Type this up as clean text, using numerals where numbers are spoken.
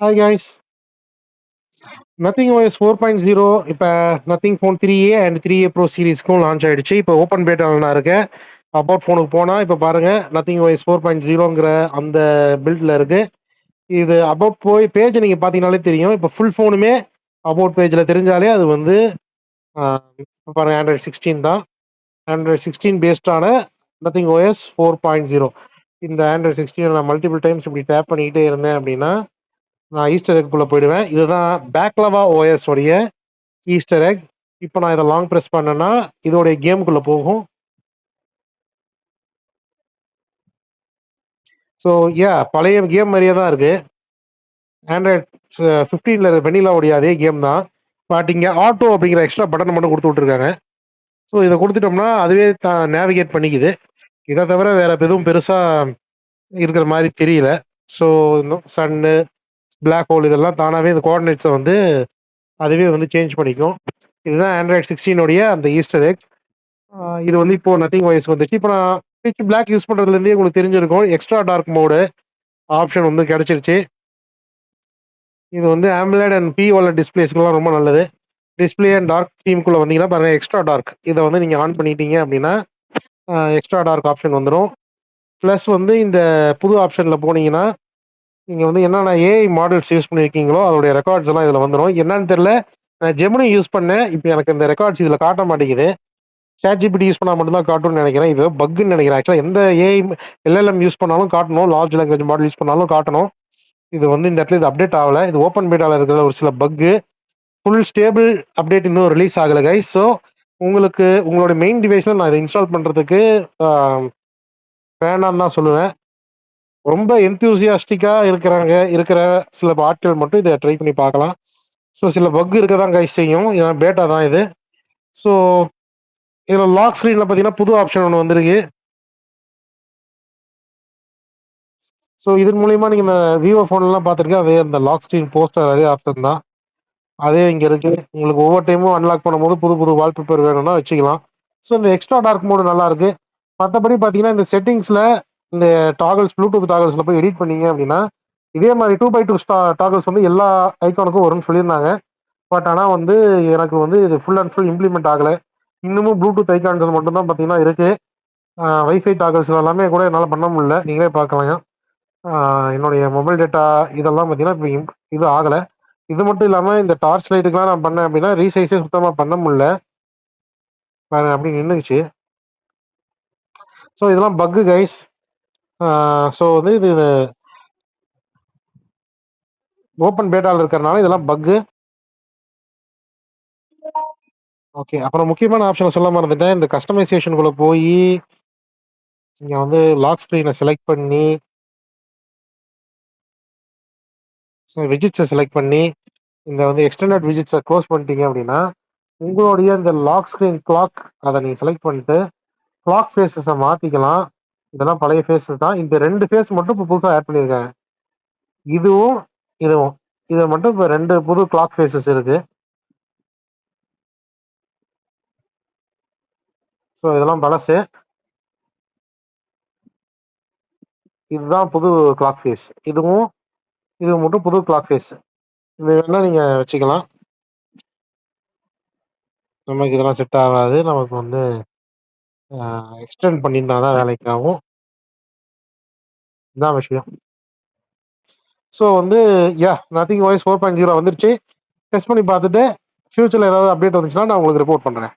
Hi guys. Nothing OS 4.0 இப்போ Nothing phone 3A and 3A pro சீரிஸ்க்கும் launch ஆயிடுச்சு. இப்போ ஓப்பன் பேட்டாவில் நான் இருக்கேன். அபவுட் ஃபோனுக்கு போனால் இப்போ பாருங்கள் நத்திங் OS 4.0ங்கிற அந்த பில்டில் இருக்குது. இது அபவுட் போய் பேஜ் நீங்கள் பார்த்தீங்கனாலே தெரியும். இப்போ ஃபுல் ஃபோனுமே அபவுட் பேஜில் தெரிஞ்சாலே அது வந்து இப்போ பாருங்கள் ஆண்ட்ராய்ட் 16 தான். ஆண்ட்ராய்ட் 16 பேஸ்டான நத்திங் OS 4.0. இந்த ஆண்ட்ராய்ட் 16 நான் மல்டிபிள் டைம்ஸ் இப்படி டேப் பண்ணிக்கிட்டே இருந்தேன் அப்படின்னா நான் ஈஸ்டர் எக்குள்ளே போயிடுவேன். இதுதான் பேக்லவா ஓஎஸ் உடைய ஈஸ்டர் எக். இப்போ நான் இதை லாங் ப்ரெஸ் பண்ணேன்னா இதோடைய கேமுக்குள்ளே போகும். ஸோ பழைய கேம் மாதிரியே தான் இருக்குது. ஆண்ட்ராய்ட் 15 வெனிலாவுடைய அதே கேம் தான். பட் இங்கே ஆட்டோ அப்படிங்கிற எக்ஸ்ட்ரா பட்டன் மட்டும் கொடுத்து விட்ருக்காங்க. ஸோ இதை கொடுத்துட்டோம்னா அதுவே நேவிகேட் பண்ணிக்குது. இதை தவிர வேறு எதுவும் பெருசாக இருக்கிற மாதிரி தெரியல. ஸோ இந்த சன்னு பிளாக் ஹோல் இதெல்லாம் தானாகவே இந்த கோஆர்டினேட்ஸை வந்து அதுவே வந்து சேஞ்ச் பண்ணிக்கும். இதுதான் ஆண்ட்ராய்ட் 16 அந்த ஈஸ்டர் எக். இது வந்து இப்போ நத்திங் OS வந்துச்சு. இப்போ நான் பிச் பிளாக் யூஸ் பண்ணுறதுலேருந்தே உங்களுக்கு தெரிஞ்சிருக்கும். எக்ஸ்ட்ரா டார்க் மோடு ஆப்ஷன் வந்து கிடச்சிருச்சு. இது வந்து AMOLED அண்ட் POLED டிஸ்பிளேஸ்க்குலாம் ரொம்ப நல்லது. டிஸ்பிளே அண்ட் டார்க் தீம்குள்ளே வந்தீங்கன்னா பாருங்கள் எக்ஸ்ட்ரா டார்க் இதை வந்து நீங்கள் ஆன் பண்ணிட்டீங்க அப்படின்னா எக்ஸ்ட்ரா டார்க் ஆப்ஷன் வந்துடும். ப்ளஸ் வந்து இந்த புது ஆப்ஷனில் போனீங்கன்னா நீங்கள் வந்து என்னென்ன ஏஐ மாடல்ஸ் யூஸ் பண்ணியிருக்கீங்களோ அதோடைய ரெக்கார்ட்ஸ் எல்லாம் இதில் வந்துடும். என்னன்னு தெரில, நான் ஜெமினி யூஸ் பண்ணேன். இப்போ எனக்கு இந்த ரெக்கார்ட்ஸ் இதில் காட்ட மாட்டேங்குது. ChatGPT யூஸ் பண்ணால் மட்டும்தான் காட்டும்னு நினைக்கிறேன். இது பக்குன்னு நினைக்கிறேன். ஆக்சுவலாக எந்த ஏஐ LLM யூஸ் பண்ணாலும் காட்டணும், லார்ஜ் லாங்குவேஜ் மாடல் யூஸ் பண்ணாலும் காட்டணும். இது வந்து இந்த இடத்துல இது அப்டேட் ஆகலை. இது ஓப்பன் பேட்டாவில் இருக்கிற ஒரு சில பக்கு. ஃபுல் ஸ்டேபிள் அப்டேட் இன்னும் ரிலீஸ் ஆகலை கைஸ். ஸோ உங்களுக்கு உங்களோட மெயின் டிவைஸில் நான் இதை இன்ஸ்டால் பண்ணுறதுக்கு வேணான்னு தான் சொல்லுவேன். ரொம்ப என்தூசியாஸ்டிக்காக இருக்கிற சில ஆட்கள் மட்டும் இதை ட்ரை பண்ணி பார்க்கலாம். ஸோ சில பக் இருக்க தான் கைஸ் செய்யும். ஏன்னா பேட்டா தான் இது. ஸோ இதில் லாக் ஸ்க்ரீனில் பார்த்தீங்கன்னா புது ஆப்ஷன் ஒன்று வந்திருக்கு. ஸோ இதன் மூலிமா நீங்கள் இந்த விவோ ஃபோன்லாம் பார்த்துருக்கேன். அதே அந்த லாக் ஸ்க்ரீன் போஸ்டர் அதே ஆப்ஷன் தான். அதே இங்கே இருக்குது. உங்களுக்கு ஒவ்வொரு டைமும் அன்லாக் பண்ணும்போது புது புது வால்பேப்பர் வேணும்னா வச்சுக்கலாம். ஸோ இந்த எக்ஸ்ட்ரா டார்க் மோடு நல்லாயிருக்கு. மற்றபடி பார்த்தீங்கன்னா இந்த செட்டிங்ஸில் இந்த டாகல்ஸ் ப்ளூடூத் டாகல்ஸில் போய் எடிட் பண்ணீங்க அப்படின்னா இதே மாதிரி 2x2 டாகல்ஸ் வந்து எல்லா ஐக்கானுக்கும் வரும்னு சொல்லியிருந்தாங்க. பட் ஆனால் வந்து எனக்கு வந்து இது ஃபுல் அண்ட் ஃபுல் இம்ப்ளிமெண்ட் ஆகலை. இன்னமும் ப்ளூடூத் ஐக்கான்ஸ் மட்டும் தான் பார்த்தீங்கன்னா இருக்குது. வைஃபை டாகல்ஸ் எல்லாமே கூட என்னால் பண்ண முடியல. நீங்களே பார்க்கலாம். என்னுடைய மொபைல் டேட்டா இதெல்லாம் பார்த்தீங்கன்னா இப்போ இது ஆகலை. இது மட்டும் இல்லாமல் இந்த டார்ச் லைட்டுக்கெலாம் நான் பண்ணேன் அப்படின்னா ரீசைஸே சுத்தமாக பண்ண முடியல. அப்படி நின்றுச்சு. ஸோ இதெல்லாம் பக்கு கைஸ். ஸோ வந்து இது ஓப்பன் பேட்டாவில் இருக்கிறனால இதெல்லாம் பக்கு. ஓகே, அப்புறம் முக்கியமான ஆப்ஷனை சொல்ல மறந்துட்டேன். இந்த கஸ்டமைசேஷனுக்குள்ளே போய் நீங்கள் வந்து லாக் ஸ்க்ரீனை செலக்ட் பண்ணி விஜிட்ஸை செலக்ட் பண்ணி இந்த வந்து எக்ஸ்டெண்டட் விஜிட்ஸை க்ளோஸ் பண்ணிட்டீங்க அப்படின்னா உங்களுடைய இந்த லாக் ஸ்க்ரீன் கிளாக் அதை நீங்கள் செலக்ட் பண்ணிட்டு கிளாக் ஃபேஸஸை மாற்றிக்கலாம். இதெல்லாம் பழைய ஃபேஸஸ் தான். இந்த 2 ஃபேஸ் மட்டும் இப்போ புதுசாக ஆட் பண்ணியிருக்காங்க. இதுவும் இதுவும் இதை மட்டும் இப்போ 2 புது கிளாக் ஃபேஸஸ் இருக்குது. ஸோ இதெல்லாம் பழசு. இதுதான் புது கிளாக் ஃபேஸ். இதுவும் இது மட்டும் புது கிளாக் ஃபேஸ். இது வேணால் நீங்கள் வச்சுக்கலாம். நமக்கு இதெல்லாம் செட் ஆகாது. நமக்கு வந்து எக்ஸ்டெண்ட் பண்ணிட்டா தான் வேலைக்கு ஆகும். இதுதான் விஷயம். ஸோ வந்து நத்திங் OS 4.0 வந்துருச்சு. டெஸ்ட் பண்ணி பார்த்துட்டு ஃபியூச்சரில் ஏதாவது அப்டேட் வந்துச்சுன்னா நான் உங்களுக்கு ரிப்போர்ட் பண்ணுறேன்.